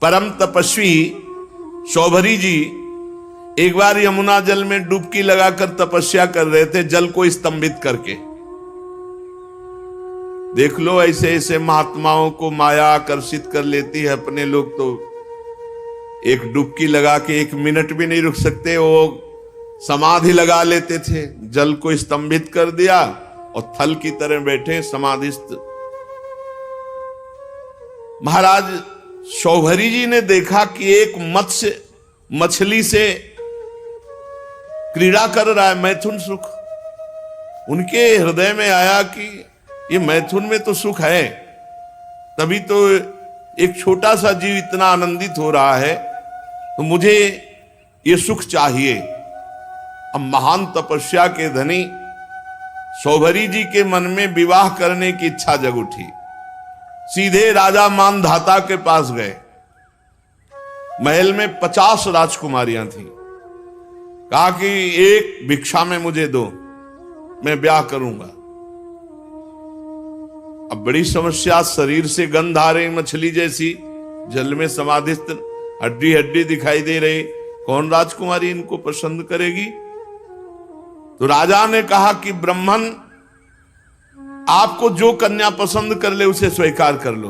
परम तपस्वी शौभरी जी एक बार यमुना जल में डुबकी लगाकर तपस्या कर रहे थे, जल को स्तंभित करके। देख लो, ऐसे ऐसे महात्माओं को माया आकर्षित कर लेती है। अपने लोग तो एक डुबकी लगा के 1 मिनट भी नहीं रुक सकते, वो समाधि लगा लेते थे। जल को स्तंभित कर दिया और थल की तरह बैठे समाधिस्थ। महाराज शौभरी जी ने देखा कि एक मत्स्य मछली से क्रीड़ा कर रहा है, मैथुन सुख। उनके हृदय में आया कि ये मैथुन में तो सुख है, तभी तो एक छोटा सा जीव इतना आनंदित हो रहा है, तो मुझे ये सुख चाहिए। अब महान तपस्या के धनी शौभरी जी के मन में विवाह करने की इच्छा जग उठी। सीधे राजा मानधाता के पास गए। महल में 50 राजकुमारियां थीं। कहा कि एक भिक्षा में मुझे दो, मैं ब्याह करूंगा। अब बड़ी समस्या, शरीर से गंध आ रही, मछली जैसी, जल में समाधिस्थ, हड्डी हड्डी दिखाई दे रही, कौन राजकुमारी इनको पसंद करेगी? तो राजा ने कहा कि ब्राह्मण, आपको जो कन्या पसंद कर ले उसे स्वीकार कर लो।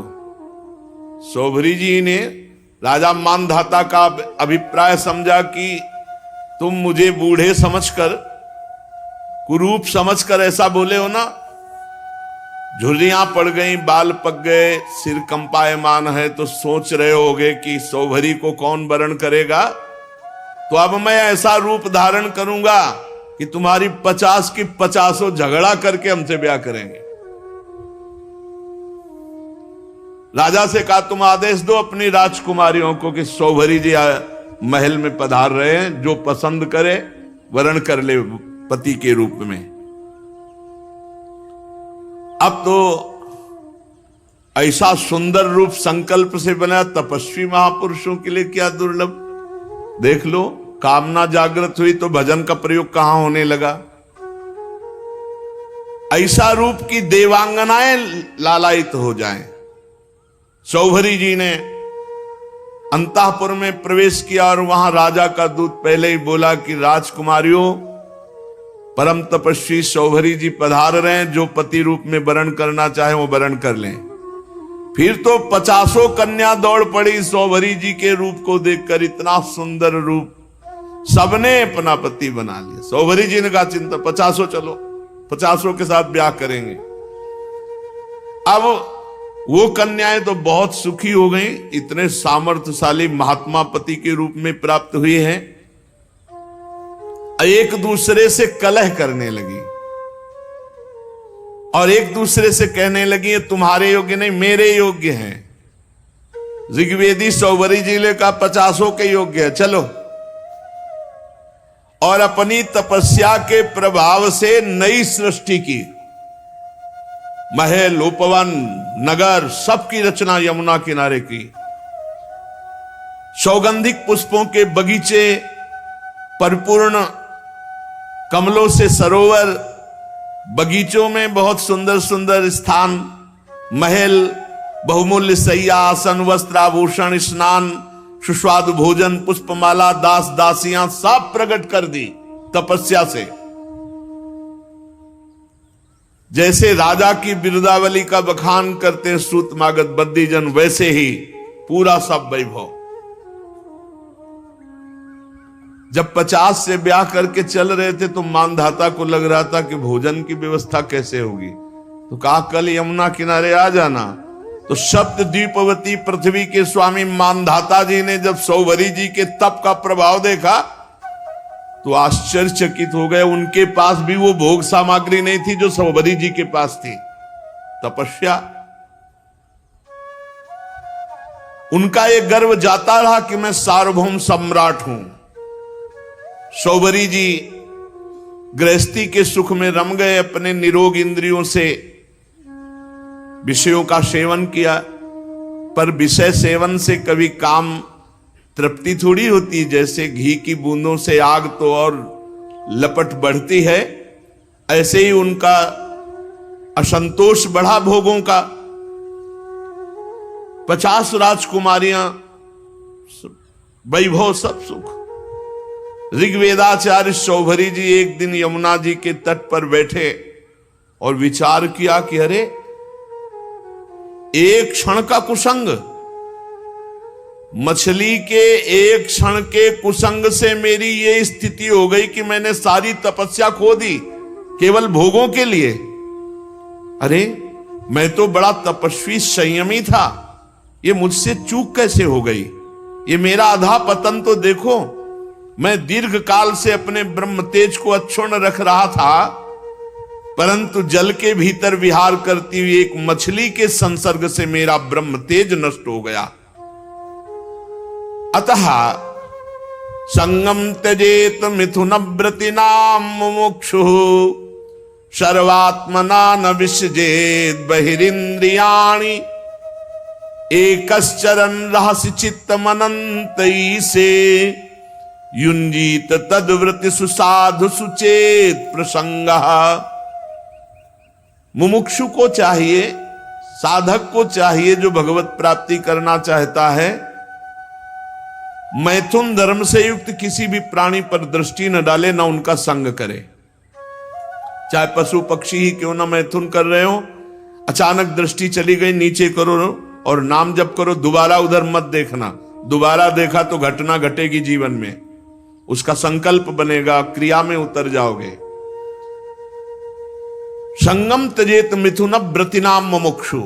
शौभरी जी ने राजा मानधाता का अभिप्राय समझा कि तुम मुझे बूढ़े समझकर, कुरूप समझकर ऐसा बोले हो ना। झुर्रियां पड़ गई, बाल पक गए, सिर कंपायमान है, तो सोच रहे होगे कि शौभरी को कौन वरण करेगा। तो अब मैं ऐसा रूप धारण करूंगा कि तुम्हारी 50 की 50 झगड़ा करके हमसे ब्याह करेंगे। राजा से कहा, तुम आदेश दो अपनी राजकुमारियों को कि शौभरी जी महल में पधार रहे हैं, जो पसंद करे वरण कर ले पति के रूप में। अब तो ऐसा सुंदर रूप संकल्प से बना, तपस्वी महापुरुषों के लिए क्या दुर्लभ। देख लो, कामना जागृत हुई तो भजन का प्रयोग कहां होने लगा। ऐसा रूप की देवांगनाएं लालायित हो जाएं। शौभरी जी ने अंतःपुर में प्रवेश किया और वहां राजा का दूत पहले ही बोला कि राजकुमारियों, परम तपस्वी शौभरी जी पधार रहे हैं, जो पति रूप में वरण करना चाहे वो वरण कर लें। फिर तो 50 कन्या दौड़ पड़ी शौभरी जी के रूप को देखकर। इतना सुंदर रूप, सबने अपना पति बना लिया। शौभरी जी ने कहा, चिंता 50 चलो, 50 के साथ ब्याह करेंगे। अब वो कन्याएं तो बहुत सुखी हो गई, इतने सामर्थ्यशाली महात्मा पति के रूप में प्राप्त हुए हैं। एक दूसरे से कलह करने लगी और एक दूसरे से कहने लगी, तुम्हारे योग्य नहीं, मेरे योग्य हैं। ऋग्वेदी शौभरी जी ने कहा 50 के योग्य है, चलो। और अपनी तपस्या के प्रभाव से नई सृष्टि की। महल, उपवन, नगर, सबकी रचना यमुना किनारे की। सौगंधिक पुष्पों के बगीचे, परिपूर्ण कमलों से सरोवर, बगीचों में बहुत सुंदर सुंदर स्थान, महल, बहुमूल्य शैया, आसन, वस्त्र, आभूषण, स्नान, सुस्वादु भोजन, पुष्पमाला, दास दासियां सब प्रकट कर दी तपस्या से। जैसे राजा की बिरुदावली का बखान करते हैं सूत मागध बद्दीजन, वैसे ही पूरा सब वैभव। जब 50 से ब्याह करके चल रहे थे तो मानधाता को लग रहा था कि भोजन की व्यवस्था कैसे होगी। तो कहा, कल यमुना किनारे आ जाना। तो सप्त द्वीपवती पृथ्वी के स्वामी मानधाता जी ने जब शौभरी जी के तप का प्रभाव देखा तो आश्चर्यचकित हो गए। उनके पास भी वो भोग सामग्री नहीं थी जो शौभरी जी के पास थी। तपस्या, उनका ये गर्व जाता रहा कि मैं सार्वभौम सम्राट हूं। शौभरी जी गृहस्थी के सुख में रम गए, अपने निरोग इंद्रियों से विषयों का सेवन किया। पर विषय सेवन से कभी काम तृप्ति थोड़ी होती। जैसे घी की बूंदों से आग तो और लपट बढ़ती है, ऐसे ही उनका असंतोष बढ़ा भोगों का। 50 राजकुमारियां वैभव सब सुख। ऋग्वेदाचार्य शौभरी जी एक दिन यमुना जी के तट पर बैठे और विचार किया कि अरे एक क्षण का कुसंग, मछली के एक क्षण के कुसंग से मेरी ये स्थिति हो गई कि मैंने सारी तपस्या खो दी केवल भोगों के लिए। अरे मैं तो बड़ा तपस्वी संयमी था, ये मुझसे चूक कैसे हो गई? ये मेरा आधा पतन तो देखो। मैं दीर्घ काल से अपने ब्रह्म तेज को अक्षुण्ण रख रहा था, परंतु जल के भीतर विहार करती हुई एक मछली के संसर्ग से मेरा ब्रह्म तेज नष्ट हो गया। अतः संगम त्यजेत मिथुन व्रतिनाम मुमुक्षु सर्वात्मना न विसजेत बहिरिंद्रियाणि एकश्चरन् रहस्य चित्त मनंतई से युंजीत तद्वृत्ति सुसाधु सुचेत प्रसंग। मुमुक्षु को चाहिए, साधक को चाहिए, जो भगवत प्राप्ति करना चाहता है, मैथुन धर्म से युक्त किसी भी प्राणी पर दृष्टि न डाले, न उनका संग करे। चाहे पशु पक्षी ही क्यों ना मैथुन कर रहे हो, अचानक दृष्टि चली गई, नीचे करो और नाम जप करो, दोबारा उधर मत देखना। दोबारा देखा तो घटना घटेगी जीवन में, उसका संकल्प बनेगा, क्रिया में उतर जाओगे। संगम त्यजेत मिथुन व्रतिनाम मुमुक्षु,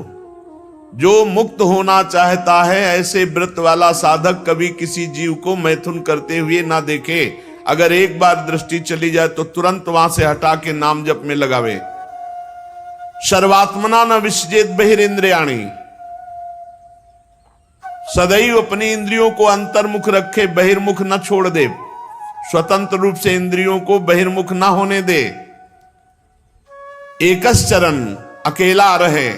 जो मुक्त होना चाहता है ऐसे व्रत वाला साधक कभी किसी जीव को मैथुन करते हुए ना देखे। अगर एक बार दृष्टि चली जाए तो तुरंत वहां से हटा के नाम जप में लगावे। सर्वात्मना न विसजेत बहिरिंद्रियाणि, सदैव अपनी इंद्रियों को अंतर्मुख रखे, बहिर्मुख न छोड़ दे, स्वतंत्र रूप से इंद्रियों को बहिर्मुख न होने दे। एकश्चरन्, अकेला रहे,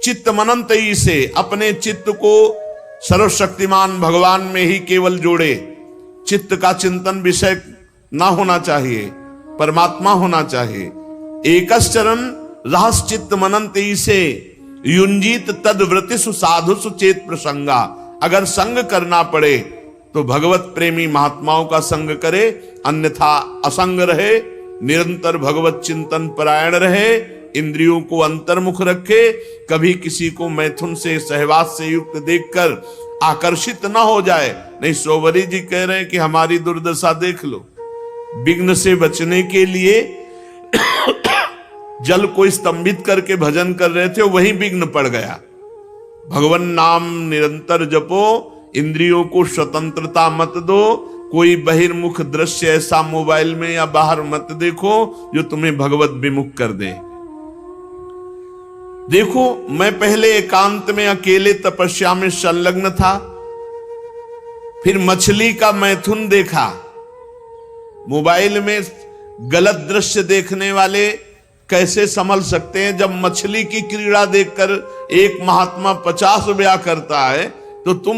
चित्त मनंतई से, अपने चित्त को सर्वशक्तिमान भगवान में ही केवल जोड़े। चित्त का चिंतन विषय ना होना चाहिए, परमात्मा होना चाहिए। एकश्चरन् रहस्य चित्त मनंतई से युंजीत तद्वृत्ति सुसाधु सुचेत प्रसंगा। अगर संग करना पड़े तो भगवत प्रेमी महात्माओं का संग करे, अन्यथा असंग रहे, निरंतर भगवत चिंतन परायण रहे, इंद्रियों को अंतर्मुख रखे, कभी किसी को मैथुन से सहवास से युक्त देखकर आकर्षित ना हो जाए। नहीं, शौभरी जी कह रहे हैं कि हमारी दुर्दशा देख लो। विघ्न से बचने के लिए जल को स्तंभित करके भजन कर रहे थे, वही विघ्न पड़ गया। भगवान नाम निरंतर जपो, इंद्रियों को स्वतंत्रता मत दो, कोई बहिर्मुख दृश्य ऐसा मोबाइल में या बाहर मत देखो जो तुम्हें भगवत विमुख कर दे। देखो, मैं पहले एकांत में अकेले तपस्या में संलग्न था, फिर मछली का मैथुन देखा। मोबाइल में गलत दृश्य देखने वाले कैसे संभल सकते हैं? जब मछली की क्रीड़ा देखकर एक महात्मा 50 ब्याह करता है, तो तुम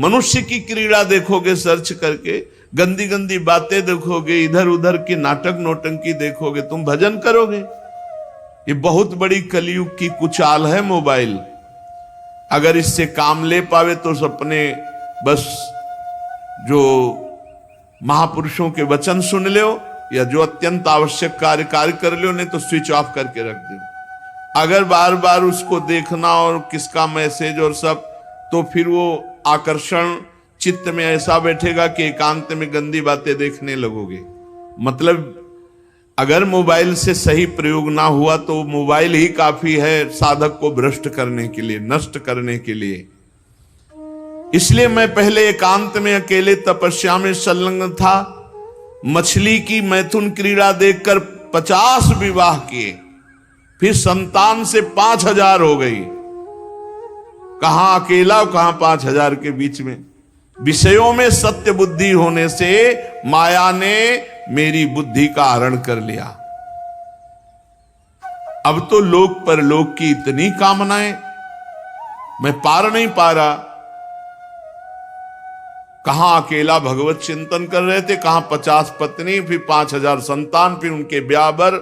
मनुष्य की क्रीड़ा देखोगे सर्च करके, गंदी गंदी बातें देखोगे, इधर उधर की नाटक नौटंकी देखोगे, तुम भजन करोगे? ये बहुत बड़ी कलयुग की कुचाल है मोबाइल। अगर इससे काम ले पावे तो अपने बस जो महापुरुषों के वचन सुन लो, या जो अत्यंत आवश्यक कार्य कर लो, नहीं तो स्विच ऑफ करके रख दो। अगर बार बार उसको देखना और किसका मैसेज और सब, तो फिर वो आकर्षण चित्त में ऐसा बैठेगा कि एकांत में गंदी बातें देखने लगोगे। मतलब अगर मोबाइल से सही प्रयोग ना हुआ तो मोबाइल ही काफी है साधक को भ्रष्ट करने के लिए, नष्ट करने के लिए। इसलिए मैं पहले एकांत में अकेले तपस्या में संलग्न था। मछली की मैथुन क्रीड़ा देखकर 50 विवाह किए, फिर संतान से 5000 हो गई। कहां अकेला, कहां 5000 के बीच में। विषयों में सत्य बुद्धि होने से माया ने मेरी बुद्धि का हरण कर लिया। अब तो लोक परलोक की इतनी कामनाएं, मैं पार नहीं पा रहा। कहां अकेला भगवत चिंतन कर रहे थे, कहां 50 पत्नी, फिर 5000 संतान, फिर उनके ब्याह बर,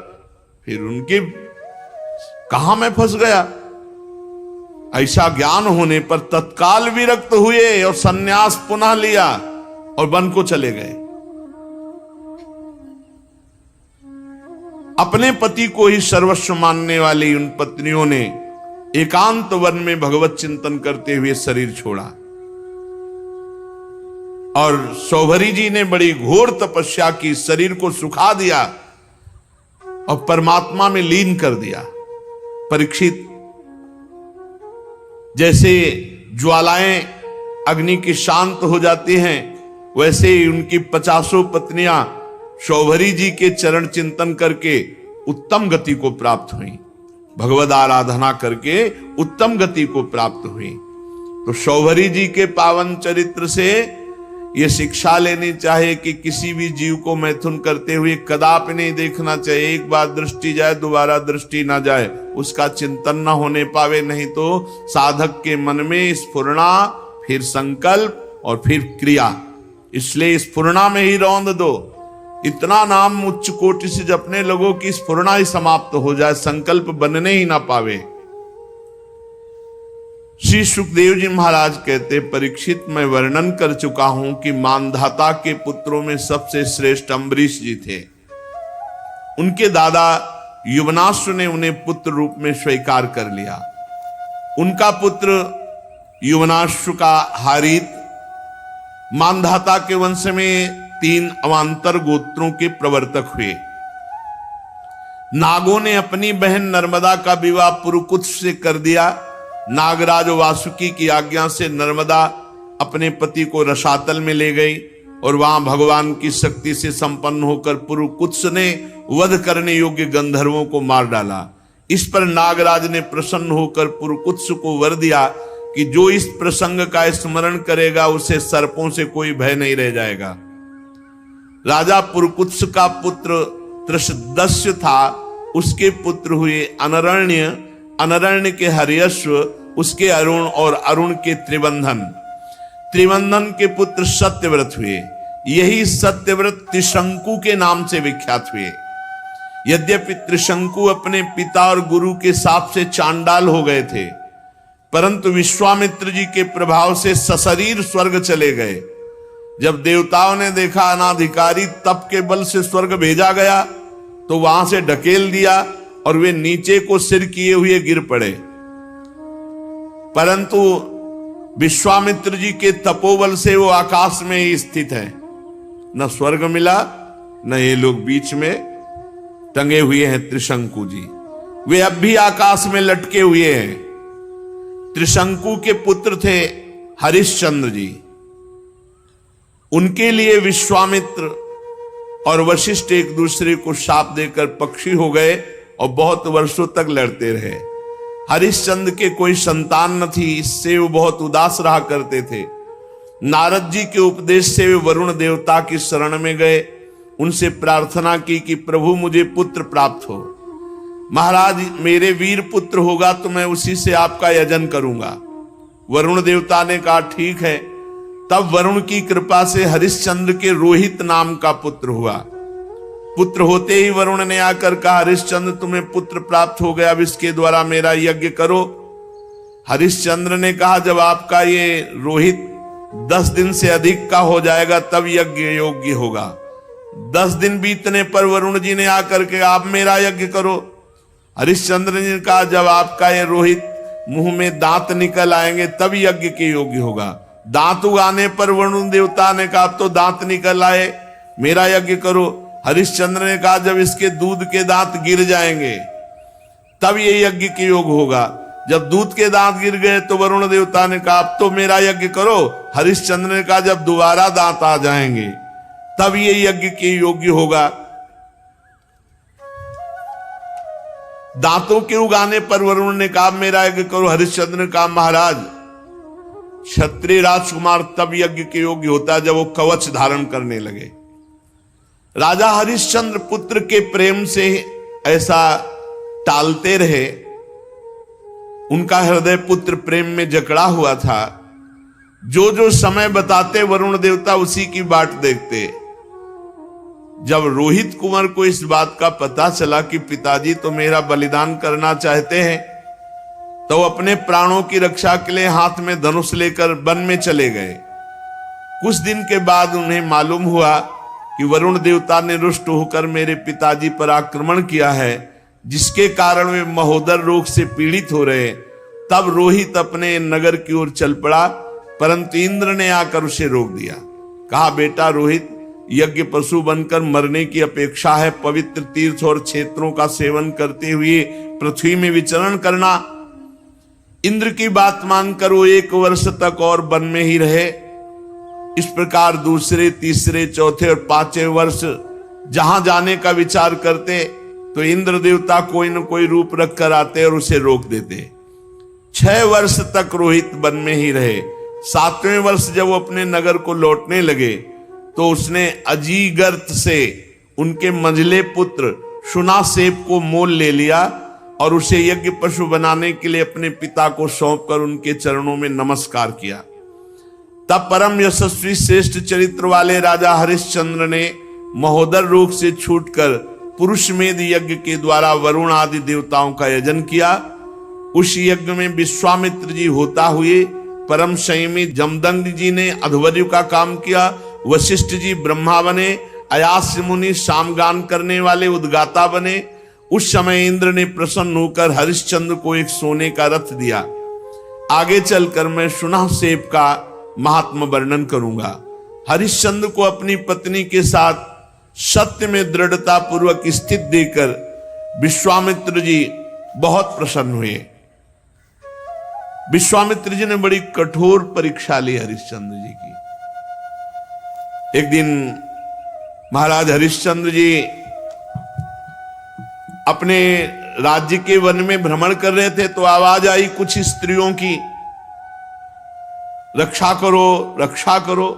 फिर उनकी, कहां मैं फंस गया। ऐसा ज्ञान होने पर तत्काल विरक्त हुए और सन्यास पुनः लिया और वन को चले गए। अपने पति को ही सर्वस्व मानने वाली उन पत्नियों ने एकांत वन में भगवत चिंतन करते हुए शरीर छोड़ा और सौभरी जी ने बड़ी घोर तपस्या की, शरीर को सुखा दिया और परमात्मा में लीन कर दिया। परीक्षित, जैसे ज्वालाएं अग्नि की शांत हो जाती हैं, वैसे ही उनकी 50 पत्नियां सौभरी जी के चरण चिंतन करके उत्तम गति को प्राप्त हुई, भगवद आराधना करके उत्तम गति को प्राप्त हुई। तो सौभरी जी के पावन चरित्र से ये शिक्षा लेनी चाहिए कि किसी भी जीव को मैथुन करते हुए कदापि नहीं देखना चाहिए। एक बार दृष्टि जाए, दोबारा दृष्टि ना जाए, उसका चिंतन ना होने पावे, नहीं तो साधक के मन में स्फुरना, फिर संकल्प और फिर क्रिया। इसलिए स्फुरना में ही रौंद दो। इतना नाम उच्च कोटि से जपने लोगों की स्फुरना ही समाप्त हो जाए, संकल्प बनने ही ना पावे। श्री सुखदेव जी महाराज कहते, परीक्षित, मैं वर्णन कर चुका हूं कि मानधाता के पुत्रों में सबसे श्रेष्ठ अम्बरीश जी थे। उनके दादा युवनाश्व ने उन्हें पुत्र रूप में स्वीकार कर लिया। उनका पुत्र युवनाश्व का हारित मानधाता के वंश में 3 अवान्तर गोत्रों के प्रवर्तक हुए। नागों ने अपनी बहन नर्मदा का विवाह पुरुकुत्स से कर दिया। नागराज वासुकी की आज्ञा से नर्मदा अपने पति को रसातल में ले गई और वहां भगवान की शक्ति से संपन्न होकर पुरुकुत्स ने वध करने योग्य गंधर्वों को मार डाला। इस पर नागराज ने प्रसन्न होकर पुरुकुत्स को वर दिया कि जो इस प्रसंग का स्मरण करेगा उसे सर्पों से कोई भय नहीं रह जाएगा। राजा पुरुकुत्स का पुत्र त्रिशदस्य था, उसके पुत्र हुए अनरण्य, अनरण्य के हर्यश्व, उसके अरुण और अरुण के त्रिबंधन, त्रिबंधन के पुत्र सत्यव्रत हुए। यही सत्यव्रत त्रिशंकु के नाम से विख्यात हुए। यद्यपि त्रिशंकु अपने पिता और गुरु के शाप से चांडाल हो गए थे, परंतु विश्वामित्र जी के प्रभाव से सशरीर स्वर्ग चले गए। जब देवताओं ने देखा अनाधिकारी तप के बल से स्वर्ग भेजा गया, तो वहां से ढकेल दिया और वे नीचे को सिर किए हुए गिर पड़े। परंतु विश्वामित्र जी के तपोबल से वो आकाश में ही स्थित है। न स्वर्ग मिला, न ये लोग बीच में टंगे हुए हैं। त्रिशंकु जी वे अब भी आकाश में लटके हुए हैं। त्रिशंकु के पुत्र थे हरिश्चंद्र जी। उनके लिए विश्वामित्र और वशिष्ठ एक दूसरे को शाप देकर पक्षी हो गए और बहुत वर्षों तक लड़ते रहे। हरिश्चंद्र के कोई संतान न थी, इससे वो बहुत उदास रहा करते थे। नारद जी के उपदेश से वे वरुण देवता की शरण में गए, उनसे प्रार्थना की कि प्रभु मुझे पुत्र प्राप्त हो। महाराज, मेरे वीर पुत्र होगा तो मैं उसी से आपका यजन करूंगा। वरुण देवता ने कहा ठीक है। तब वरुण की कृपा से हरिश्चंद्र के रोहित नाम का पुत्र हुआ। पुत्र होते ही वरुण ने आकर कहा, हरिश्चंद्र तुम्हें पुत्र प्राप्त हो गया, अब इसके द्वारा मेरा यज्ञ करो। हरिश्चंद्र ने कहा, जब आपका ये रोहित 10 दिन से अधिक का हो जाएगा तब यज्ञ योग्य होगा। 10 दिन बीतने पर वरुण जी ने आकर के आप मेरा यज्ञ करो। हरिश्चंद्र ने कहा, जब आपका ये रोहित मुंह में दांत निकल आएंगे तब यज्ञ के योग्य होगा। दांत उगाने पर वरुण देवता ने कहा, तो दांत निकल आए, मेरा यज्ञ करो। हरिश्चंद्र ने कहा, जब इसके दूध के दांत गिर जाएंगे तब ये यज्ञ के योग होगा। जब दूध के दांत गिर गए तो वरुण देवता ने कहा, अब तो मेरा यज्ञ करो। हरिश्चंद्र ने कहा, जब दोबारा दांत आ जाएंगे तब ये यज्ञ के योग्य होगा। दांतों के उगाने पर वरुण ने कहा, मेरा यज्ञ करो। हरिश्चंद्र ने कहा, महाराज, क्षत्रिय राजकुमार तब यज्ञ के योग्य होता है जब वो कवच धारण करने लगे। राजा हरिश्चंद्र पुत्र के प्रेम से ऐसा टालते रहे। उनका हृदय पुत्र प्रेम में जकड़ा हुआ था। जो जो समय बताते वरुण देवता उसी की बाट देखते। जब रोहित कुंवर को इस बात का पता चला कि पिताजी तो मेरा बलिदान करना चाहते हैं, तो अपने प्राणों की रक्षा के लिए हाथ में धनुष लेकर वन में चले गए। कुछ दिन के बाद उन्हें मालूम हुआ कि वरुण देवता ने रुष्ट होकर मेरे पिताजी पर आक्रमण किया है, जिसके कारण वे महोदर रोग से पीड़ित हो रहे। तब रोहित अपने नगर की ओर चल पड़ा, परंतु इंद्र ने आकर उसे रोक दिया। कहा, बेटा रोहित, यज्ञ पशु बनकर मरने की अपेक्षा है पवित्र तीर्थ और क्षेत्रों का सेवन करते हुए पृथ्वी में विचरण करना। इंद्र की बात मानकर वो 1 वर्ष तक और वन में ही रहे। इस प्रकार दूसरे, तीसरे, चौथे और 5वें वर्ष जहां जाने का विचार करते तो इंद्र देवता कोई न कोई रूप रख कर आते और उसे रोक देते। 6 वर्ष तक रोहित वन में ही रहे। 7वें वर्ष जब वो अपने नगर को लौटने लगे तो उसने अजीगर्त से उनके मंझले पुत्र शुनासेप को मोल ले लिया और उसे यज्ञ पशु बनाने के लिए अपने पिता को सौंपकर उनके चरणों में नमस्कार किया। तब परम यशस्वी श्रेष्ठ चरित्र वाले राजा हरिश्चंद्र ने महोदर रोग से छूटकर पुरुषमेध यज्ञ के द्वारा वरुण आदि देवताओं का यजन किया। उस यज्ञ में विश्वामित्र जी होता हुए, परम संयमी जमदग्नि जी ने अध्वर्यु का काम किया, वशिष्ठ जी ब्रह्मा बने, अयास्य मुनि सामगान करने वाले उद्गाता बने। उस समय इंद्र ने प्रसन्न होकर हरिश्चंद्र को एक सोने का रथ दिया। आगे चलकर मैं शुनासेप का महात्म वर्णन करूंगा। हरिश्चंद्र को अपनी पत्नी के साथ सत्य में दृढ़ता पूर्वक स्थित देकर विश्वामित्र जी बहुत प्रसन्न हुए। विश्वामित्र जी ने बड़ी कठोर परीक्षा ली हरिश्चंद्र जी की। एक दिन महाराज हरिश्चंद्र जी अपने राज्य के वन में भ्रमण कर रहे थे तो आवाज आई कुछ स्त्रियों की, रक्षा करो, रक्षा करो।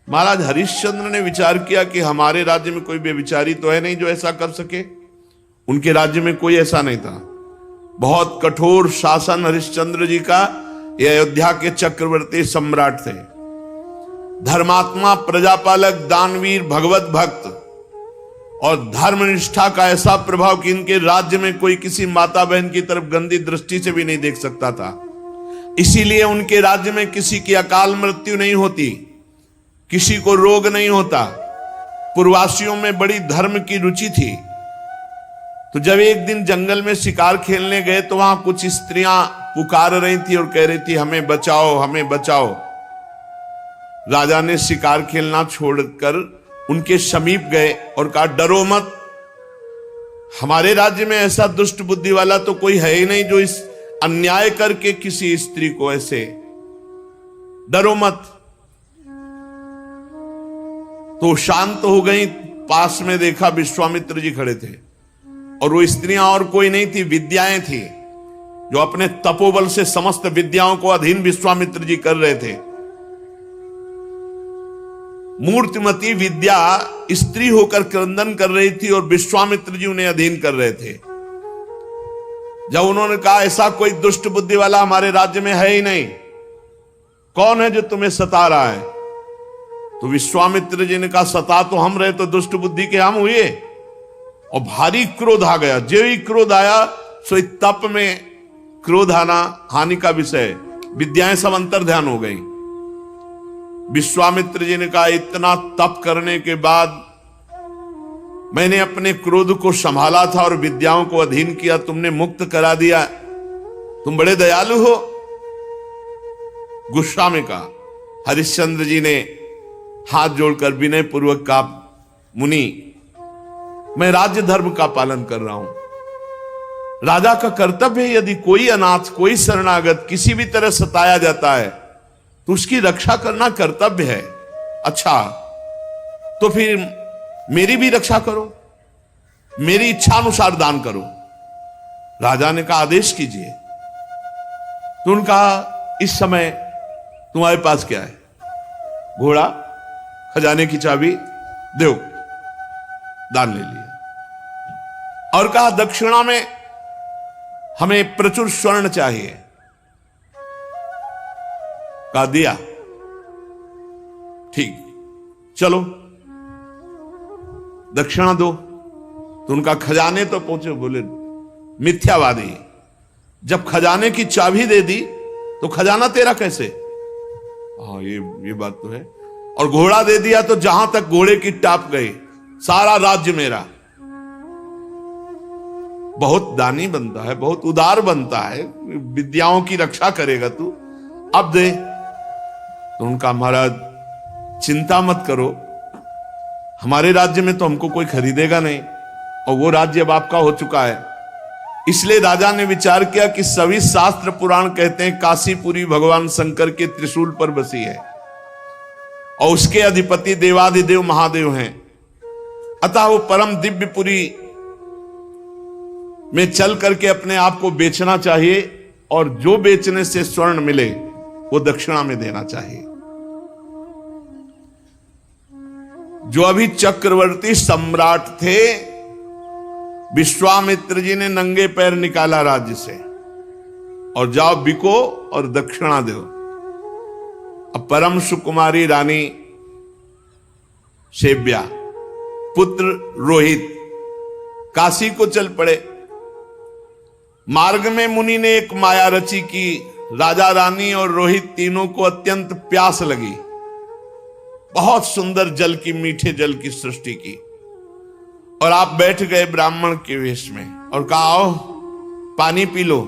महाराज हरिश्चंद्र ने विचार किया कि हमारे राज्य में कोई व्यभिचारी तो है नहीं जो ऐसा कर सके। उनके राज्य में कोई ऐसा नहीं था। बहुत कठोर शासन हरिश्चंद्र जी का। ये अयोध्या के चक्रवर्ती सम्राट थे, धर्मात्मा, प्रजापालक, दानवीर, भगवत भक्त और धर्मनिष्ठा का ऐसा प्रभाव कि इनके राज्य में कोई किसी माता बहन की तरफ गंदी दृष्टि से भी नहीं देख सकता था। इसीलिए उनके राज्य में किसी की अकाल मृत्यु नहीं होती, किसी को रोग नहीं होता। पूर्ववासियों में बड़ी धर्म की रुचि थी। तो जब एक दिन जंगल में शिकार खेलने गए तो वहां कुछ स्त्रियां पुकार रही थी और कह रही थी, हमें बचाओ, हमें बचाओ। राजा ने शिकार खेलना छोड़कर उनके समीप गए और कहा, डरो मत, हमारे राज्य में ऐसा दुष्ट बुद्धि वाला तो कोई है ही नहीं जो इस अन्याय करके किसी स्त्री को ऐसे, डरो मत। तो शांत हो गई। पास में देखा विश्वामित्र जी खड़े थे और वो स्त्रियां और कोई नहीं थी, विद्याएं थी जो अपने तपोबल से समस्त विद्याओं को अधीन विश्वामित्र जी कर रहे थे। मूर्तिमती विद्या स्त्री होकर क्रंदन कर रही थी और विश्वामित्र जी उन्हें अधीन कर रहे थे। जब उन्होंने कहा ऐसा कोई दुष्ट बुद्धि वाला हमारे राज्य में है ही नहीं, कौन है जो तुम्हें सता रहा है? तो विश्वामित्र जी ने कहा, सता तो हम रहे तो दुष्ट बुद्धि के हम हुए। और भारी क्रोध आ गया। जो ही क्रोध आया सो तप में क्रोध आना हानि का विषय, विद्याएं सब अंतर ध्यान हो गई। विश्वामित्र जी ने कहा, इतना तप करने के बाद मैंने अपने क्रोध को संभाला था और विद्याओं को अधीन किया, तुमने मुक्त करा दिया, तुम बड़े दयालु हो। गुस्सा में कहा। हरिश्चंद्र जी ने हाथ जोड़कर विनय पूर्वक कहा, मुनि, मैं राज्य धर्म का पालन कर रहा हूं। राजा का कर्तव्य है, यदि कोई अनाथ, कोई शरणागत किसी भी तरह सताया जाता है तो उसकी रक्षा करना कर्तव्य है। अच्छा, तो फिर मेरी भी रक्षा करो, मेरी इच्छा अनुसार दान करो। राजा ने कहा, आदेश कीजिए। तो उन्होंने कहा, इस समय तुम्हारे पास क्या है? घोड़ा, खजाने की चाबी, दो। दान ले लिया और कहा, दक्षिणा में हमें प्रचुर स्वर्ण चाहिए। कहा, दिया। ठीक, चलो दक्षिणा दो। तो उनका खजाने तो पहुंचे। बोले, मिथ्यावादी, जब खजाने की चाबी दे दी तो खजाना तेरा कैसे? हाँ, ये बात तो है। और घोड़ा दे दिया तो जहां तक घोड़े की टाप गई, सारा राज्य मेरा। बहुत दानी बनता है, बहुत उदार बनता है, विद्याओं की रक्षा करेगा तू, अब दे। तो उनका, महाराज चिंता मत करो, हमारे राज्य में तो हमको कोई खरीदेगा नहीं, और वो राज्य अब आपका हो चुका है। इसलिए राजा ने विचार किया कि सभी शास्त्र पुराण कहते हैं काशीपुरी भगवान शंकर के त्रिशूल पर बसी है और उसके अधिपति देवाधिदेव महादेव हैं, अतः वो परम दिव्यपुरी में चल करके अपने आप को बेचना चाहिए, और जो बेचने से स्वर्ण मिले वो दक्षिणा में देना चाहिए। जो अभी चक्रवर्ती सम्राट थे, विश्वामित्र जी ने नंगे पैर निकाला राज्य से, और जाओ बिको और दक्षिणा दो। अब परम सुकुमारी रानी सेव्या, पुत्र रोहित काशी को चल पड़े। मार्ग में मुनि ने एक माया रची कि राजा रानी और रोहित तीनों को अत्यंत प्यास लगी, बहुत सुंदर जल की, मीठे जल की सृष्टि की, और आप बैठ गए ब्राह्मण के वेश में और कहा आओ पानी पी लो।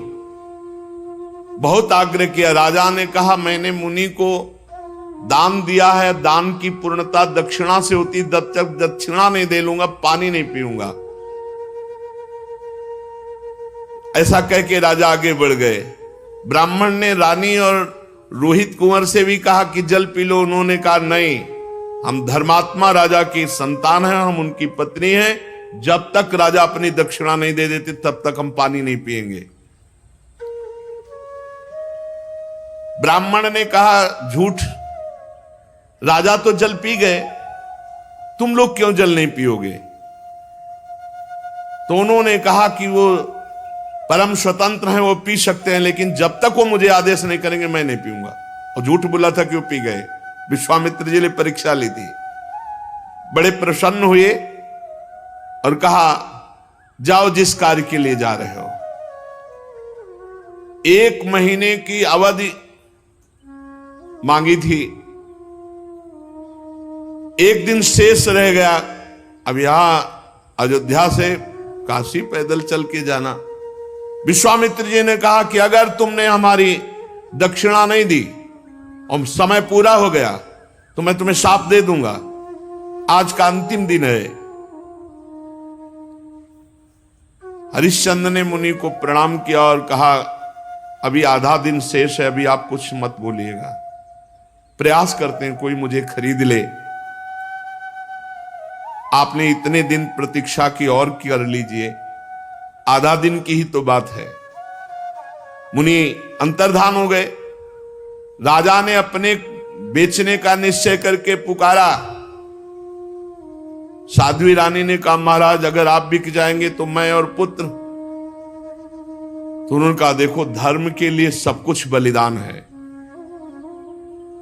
बहुत आग्रह किया। राजा ने कहा मैंने मुनि को दान दिया है, दान की पूर्णता दक्षिणा से होती, जब तक दक्षिणा नहीं दे लूंगा पानी नहीं पीऊंगा। ऐसा कह के राजा आगे बढ़ गए। ब्राह्मण ने रानी और रोहित कुंवर से भी कहा कि जल पी लो। उन्होंने कहा नहीं, हम धर्मात्मा राजा की संतान हैं, हम उनकी पत्नी हैं, जब तक राजा अपनी दक्षिणा नहीं दे देते तब तक हम पानी नहीं पिएंगे। ब्राह्मण ने कहा झूठ, राजा तो जल पी गए, तुम लोग क्यों जल नहीं पियोगे? तो उन्होंने कहा कि वो परम स्वतंत्र हैं, वो पी सकते हैं, लेकिन जब तक वो मुझे आदेश नहीं करेंगे मैं नहीं पीऊंगा। और झूठ बोला था कि वो पी गए। विश्वामित्र जी ने परीक्षा ली थी, बड़े प्रसन्न हुए और कहा जाओ जिस कार्य के लिए जा रहे हो। 1 महीने की अवधि मांगी थी, 1 दिन शेष रह गया। अब यहां अयोध्या से काशी पैदल चल के जाना। विश्वामित्र जी ने कहा कि अगर तुमने हमारी दक्षिणा नहीं दी और समय पूरा हो गया तो मैं तुम्हें शाप दे दूंगा। आज का अंतिम दिन है। हरिश्चंद्र ने मुनि को प्रणाम किया और कहा अभी आधा दिन शेष है, अभी आप कुछ मत बोलिएगा, प्रयास करते हैं कोई मुझे खरीद ले। आपने इतने दिन प्रतीक्षा की और कर लीजिए, आधा दिन की ही तो बात है। मुनि अंतर्धान हो गए। राजा ने अपने बेचने का निश्चय करके पुकारा। साध्वी रानी ने कहा महाराज अगर आप बिक जाएंगे तो मैं और पुत्र। तो उन्होंने कहा देखो धर्म के लिए सब कुछ बलिदान है,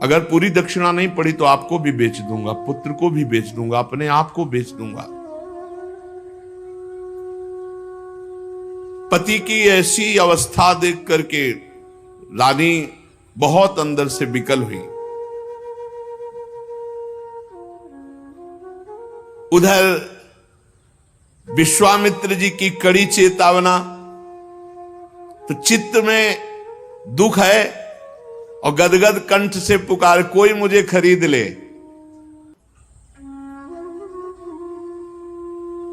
अगर पूरी दक्षिणा नहीं पड़ी तो आपको भी बेच दूंगा, पुत्र को भी बेच दूंगा, अपने आप को बेच दूंगा। पति की ऐसी अवस्था देख करके रानी बहुत अंदर से विकल हुई। उधर विश्वामित्र जी की कड़ी चेतावना, तो चित्त में दुख है और गदगद कंठ से पुकार कोई मुझे खरीद ले।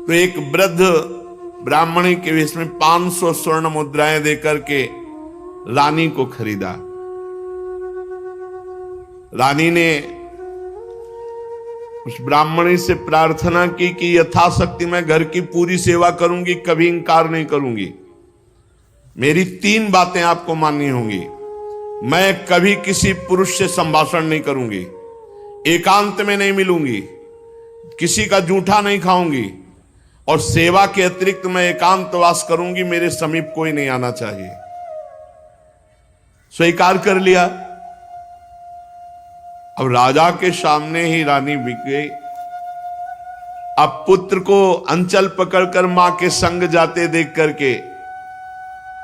तो एक वृद्ध ब्राह्मणी के वेश में 500 स्वर्ण मुद्राएं देकर के रानी को खरीदा। रानी ने उस ब्राह्मणी से प्रार्थना की कि यथाशक्ति मैं घर की पूरी सेवा करूंगी, कभी इंकार नहीं करूंगी। मेरी 3 बातें आपको माननी होंगी। मैं कभी किसी पुरुष से संभाषण नहीं करूंगी, एकांत में नहीं मिलूंगी, किसी का जूठा नहीं खाऊंगी, और सेवा के अतिरिक्त मैं एकांतवास करूंगी, मेरे समीप कोई नहीं आना चाहिए। स्वीकार कर लिया। अब राजा के सामने ही रानी बिक गई। अब पुत्र को अंचल पकड़कर मां के संग जाते देख करके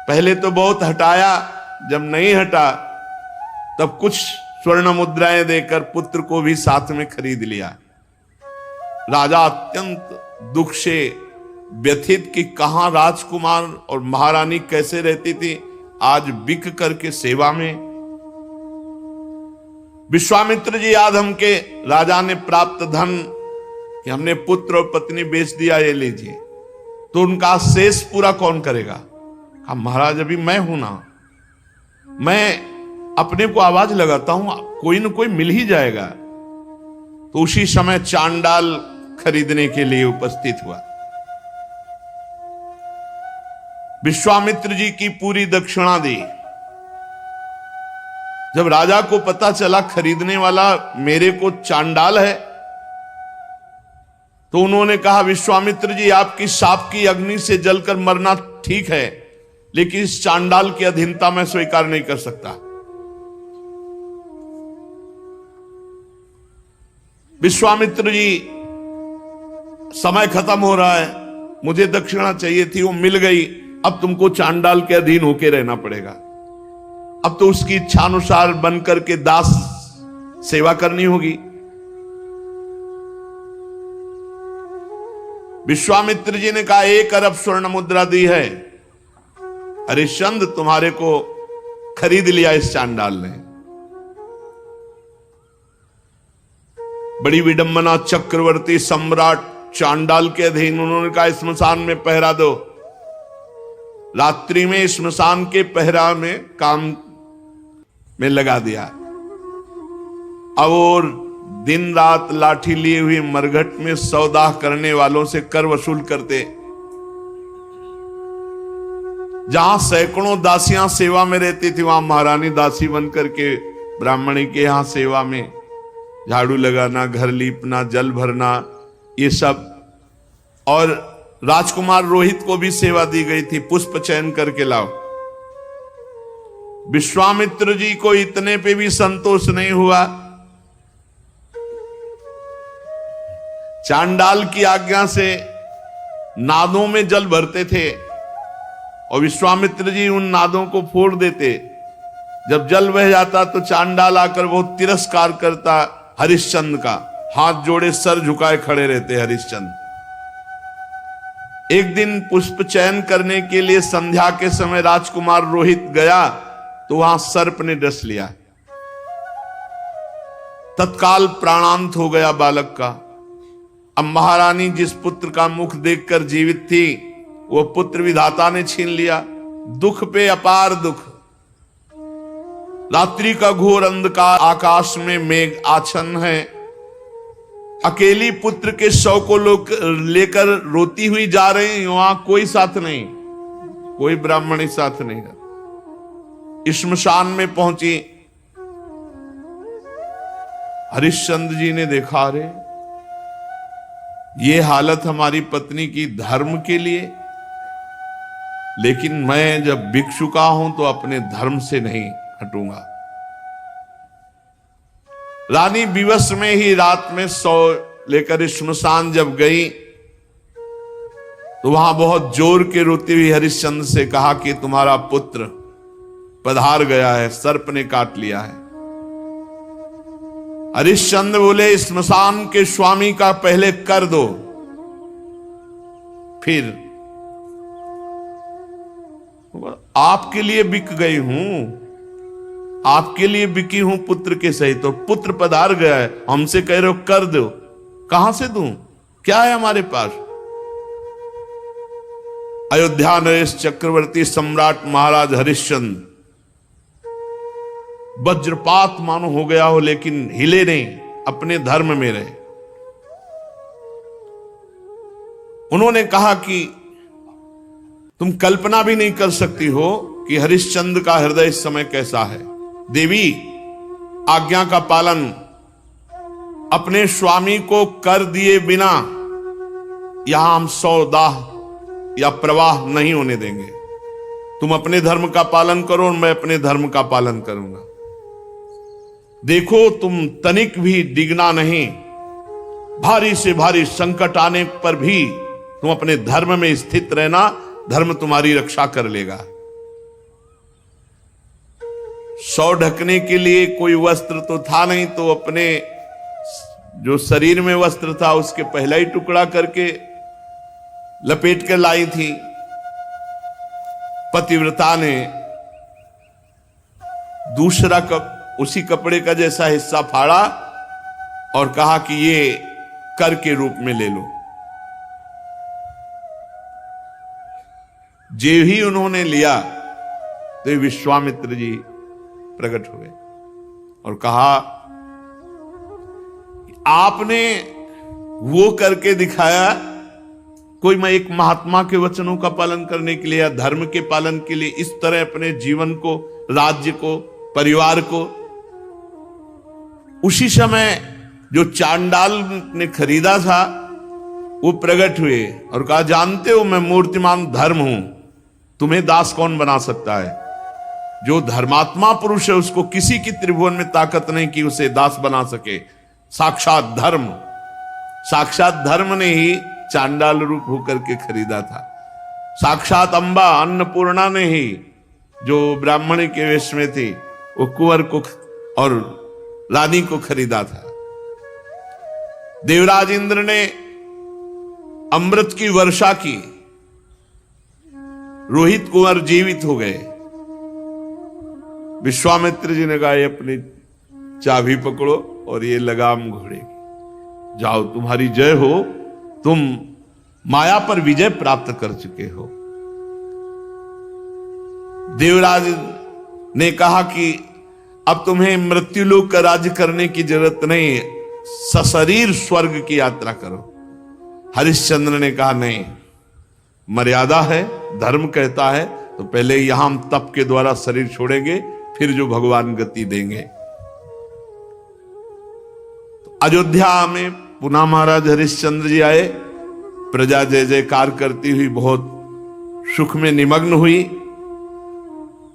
पहले तो बहुत हटाया, जब नहीं हटा तब कुछ स्वर्ण मुद्राएं देकर पुत्र को भी साथ में खरीद लिया। राजा अत्यंत दुख से व्यथित कि कहां राजकुमार और महारानी कैसे रहती थी, आज बिक करके सेवा में। विश्वामित्र जी आज हमके राजा ने प्राप्त धन कि हमने पुत्र और पत्नी बेच दिया, ये लीजिए, तो उनका शेष पूरा कौन करेगा? हम महाराज अभी मैं हूं ना, मैं अपने को आवाज लगाता हूं, कोई न कोई मिल ही जाएगा। तो उसी समय चांडाल खरीदने के लिए उपस्थित हुआ। विश्वामित्र जी की पूरी दक्षिणा दी। जब राजा को पता चला खरीदने वाला मेरे को चांडाल है, तो उन्होंने कहा, विश्वामित्र जी आपकी शाप की अग्नि से जलकर मरना ठीक है, लेकिन इस चांडाल की अधीनता मैं स्वीकार नहीं कर सकता। विश्वामित्र जी, समय खत्म हो रहा है, मुझे दक्षिणा चाहिए थी, वो मिल गई, अब तुमको चांडाल के अधीन होके रहना पड़ेगा। अब तो उसकी इच्छानुसार बनकर के दास सेवा करनी होगी। विश्वामित्र जी ने कहा, 1 अरब स्वर्ण मुद्रा दी है, हरिश्चंद्र तुम्हारे को खरीद लिया इस चांडाल ने। बड़ी विडंबना, चक्रवर्ती सम्राट चांडाल के अधीन। उन्होंने कहा, स्मशान में पहरा दो। रात्रि में स्मशान के पहरा में काम में लगा दिया। अब और दिन रात लाठी लिए हुए मरघट में सौदा करने वालों से कर वसूल करते। जहां सैकड़ों दासियां सेवा में रहती थी, वहां महारानी दासी बनकर के ब्राह्मणी के यहां सेवा में झाड़ू लगाना, घर लीपना, जल भरना, ये सब। और राजकुमार रोहित को भी सेवा दी गई थी, पुष्प चयन करके लाओ। विश्वामित्र जी को इतने पे भी संतोष नहीं हुआ। चांडाल की आज्ञा से नादों में जल भरते थे और विश्वामित्र जी उन नादों को फोड़ देते। जब जल बह जाता तो चांडाल आकर बहुत तिरस्कार करता हरिश्चंद्र का, हाथ जोड़े सर झुकाए खड़े रहते हरिश्चंद्र। एक दिन पुष्प चयन करने के लिए संध्या के समय राजकुमार रोहित गया तो वहां सर्प ने डस लिया। तत्काल प्राणांत हो गया बालक का। अब महारानी जिस पुत्र का मुख देखकर जीवित थी, वो पुत्र विधाता ने छीन लिया। दुख पे अपार दुख। रात्रि का घोर अंधकार, आकाश में मेघ आच्छन्न है। अकेली पुत्र के शव को लोग लेकर रोती हुई जा रही, वहां कोई साथ नहीं, कोई ब्राह्मणी साथ नहीं। श्मशान में पहुंची। हरिश्चंद्र जी ने देखा, रे ये हालत हमारी पत्नी की धर्म के लिए, लेकिन मैं जब बिक चुका हूं तो अपने धर्म से नहीं हटूंगा। रानी विवश में ही रात में सौ लेकर श्मशान जब गई तो वहां बहुत जोर के रोती हुई हरिश्चंद्र से कहा कि तुम्हारा पुत्र पधार गया है, सर्प ने काट लिया है। हरिश्चंद्र बोले, श्मशान के स्वामी का पहले कर दो, फिर आपके लिए बिक गई हूं, आपके लिए बिकी हूं पुत्र के सहित। तो पुत्र पधार गया है, हमसे कह रहे हो कर दो, कहां से दूं, क्या है हमारे पास? अयोध्या नरेश चक्रवर्ती सम्राट महाराज हरिश्चंद्र वज्रपात मानो हो गया हो, लेकिन हिले नहीं, अपने धर्म में रहे। उन्होंने कहा कि तुम कल्पना भी नहीं कर सकती हो कि हरिश्चंद्र का हृदय इस समय कैसा है। देवी, आज्ञा का पालन, अपने स्वामी को कर दिए बिना यहां हम सौदाह या प्रवाह नहीं होने देंगे। तुम अपने धर्म का पालन करो और मैं अपने धर्म का पालन करूंगा। देखो, तुम तनिक भी डिगना नहीं, भारी से भारी संकट आने पर भी तुम अपने धर्म में स्थित रहना, धर्म तुम्हारी रक्षा कर लेगा। सौ ढकने के लिए कोई वस्त्र तो था नहीं, तो अपने जो शरीर में वस्त्र था उसके पहला ही टुकड़ा करके लपेट कर लाई थी। पतिव्रता ने दूसरा उसी कपड़े का जैसा हिस्सा फाड़ा और कहा कि ये कर के रूप में ले लो। जे ही उन्होंने लिया तो विश्वामित्र जी प्रकट हुए और कहा, आपने वो करके दिखाया, कोई मैं एक महात्मा के वचनों का पालन करने के लिए या धर्म के पालन के लिए इस तरह अपने जीवन को, राज्य को, परिवार को। उसी समय जो चांडाल ने खरीदा था वो प्रकट हुए और कहा, जानते हो मैं मूर्तिमान धर्म हूं, तुम्हें दास कौन बना सकता है? जो धर्मात्मा पुरुष है उसको किसी की त्रिभुवन में ताकत नहीं कि उसे दास बना सके। साक्षात धर्म ने ही चांडाल रूप होकर के खरीदा था। साक्षात अंबा अन्नपूर्णा ने ही, जो ब्राह्मण के वेश में थी, वो कुंवर को और रानी को खरीदा था। देवराज इंद्र ने अमृत की वर्षा की, रोहित कुंवर जीवित हो गए। विश्वामित्र जी ने कहा, ये अपनी चाबी पकड़ो और ये लगाम घोड़े की, जाओ तुम्हारी जय हो, तुम माया पर विजय प्राप्त कर चुके हो। देवराज ने कहा कि अब तुम्हें मृत्युलोक का राज्य करने की जरूरत नहीं, सशरीर स्वर्ग की यात्रा करो। हरिश्चंद्र ने कहा, नहीं, मर्यादा है, धर्म कहता है तो पहले यहां हम तप के द्वारा शरीर छोड़ेंगे, फिर जो भगवान गति देंगे। तो अयोध्या में पुनः महाराज हरिश्चंद्र जी आए। प्रजा जय जयकार करती हुई बहुत सुख में निमग्न हुई।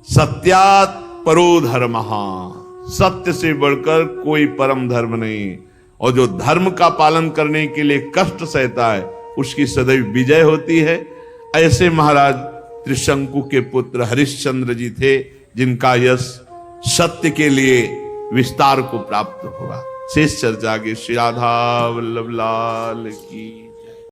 सत्यात् परो धर्मः, सत्य से बढ़कर कोई परम धर्म नहीं, और जो धर्म का पालन करने के लिए कष्ट सहता है उसकी सदैव विजय होती है। ऐसे महाराज त्रिशंकु के पुत्र हरिश्चंद्र जी थे, जिनका यश सत्य के लिए विस्तार को प्राप्त हुआ। शेष चर्चा के श्री राधा वल्लभ लाल की।